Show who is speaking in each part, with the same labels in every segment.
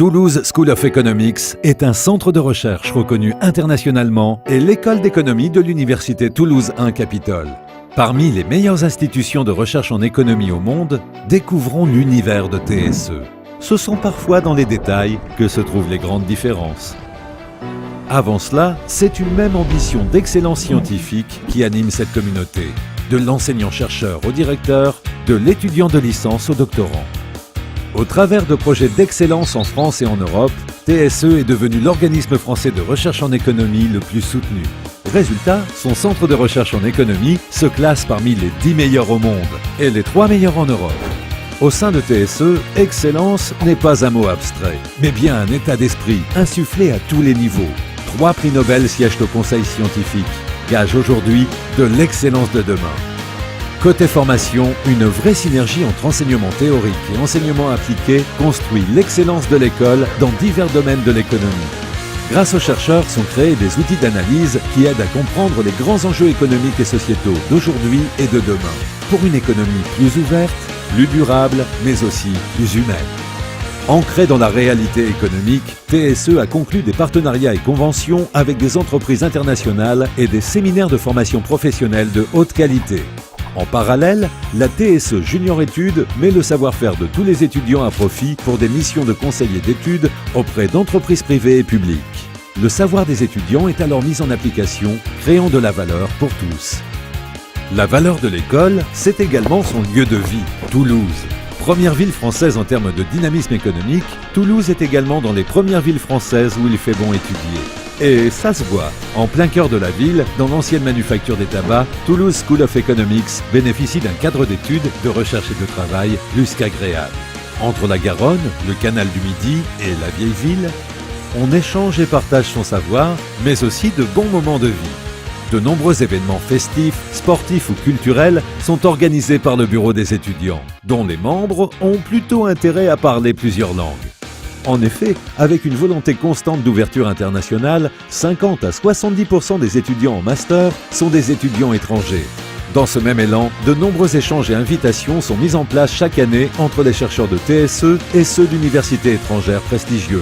Speaker 1: Toulouse School of Economics est un centre de recherche reconnu internationalement et l'école d'économie de l'Université Toulouse 1 Capitole. Parmi les meilleures institutions de recherche en économie au monde, découvrons l'univers de TSE. Ce sont parfois dans les détails que se trouvent les grandes différences. Avant cela, c'est une même ambition d'excellence scientifique qui anime cette communauté, de l'enseignant-chercheur au directeur, de l'étudiant de licence au doctorant. Au travers de projets d'excellence en France et en Europe, TSE est devenu l'organisme français de recherche en économie le plus soutenu. Résultat, son centre de recherche en économie se classe parmi les 10 meilleurs au monde et les 3 meilleurs en Europe. Au sein de TSE, excellence n'est pas un mot abstrait, mais bien un état d'esprit insufflé à tous les niveaux. 3 prix Nobel siègent au conseil scientifique, gage aujourd'hui de l'excellence de demain. Côté formation, une vraie synergie entre enseignement théorique et enseignement appliqué construit l'excellence de l'école dans divers domaines de l'économie. Grâce aux chercheurs sont créés des outils d'analyse qui aident à comprendre les grands enjeux économiques et sociétaux d'aujourd'hui et de demain, pour une économie plus ouverte, plus durable, mais aussi plus humaine. Ancré dans la réalité économique, TSE a conclu des partenariats et conventions avec des entreprises internationales et des séminaires de formation professionnelle de haute qualité. En parallèle, la TSE Junior Études met le savoir-faire de tous les étudiants à profit pour des missions de conseiller d'études auprès d'entreprises privées et publiques. Le savoir des étudiants est alors mis en application, créant de la valeur pour tous. La valeur de l'école, c'est également son lieu de vie, Toulouse. Première ville française en termes de dynamisme économique, Toulouse est également dans les premières villes françaises où il fait bon étudier. Et ça se voit. En plein cœur de la ville, dans l'ancienne manufacture des tabacs, Toulouse School of Economics bénéficie d'un cadre d'études, de recherche et de travail plus qu'agréable. Entre la Garonne, le canal du Midi et la vieille ville, on échange et partage son savoir, mais aussi de bons moments de vie. De nombreux événements festifs, sportifs ou culturels sont organisés par le bureau des étudiants, dont les membres ont plutôt intérêt à parler plusieurs langues. En effet, avec une volonté constante d'ouverture internationale, 50 à 70% des étudiants en master sont des étudiants étrangers. Dans ce même élan, de nombreux échanges et invitations sont mis en place chaque année entre les chercheurs de TSE et ceux d'universités étrangères prestigieuses.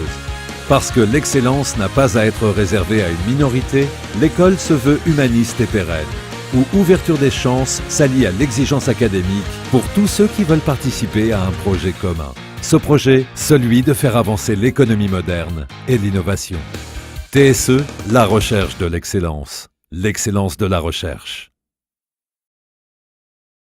Speaker 1: Parce que l'excellence n'a pas à être réservée à une minorité, l'école se veut humaniste et pérenne, où ouverture des chances s'allie à l'exigence académique pour tous ceux qui veulent participer à un projet commun. Ce projet, celui de faire avancer l'économie moderne et l'innovation. TSE, la recherche de l'excellence. L'excellence de la recherche.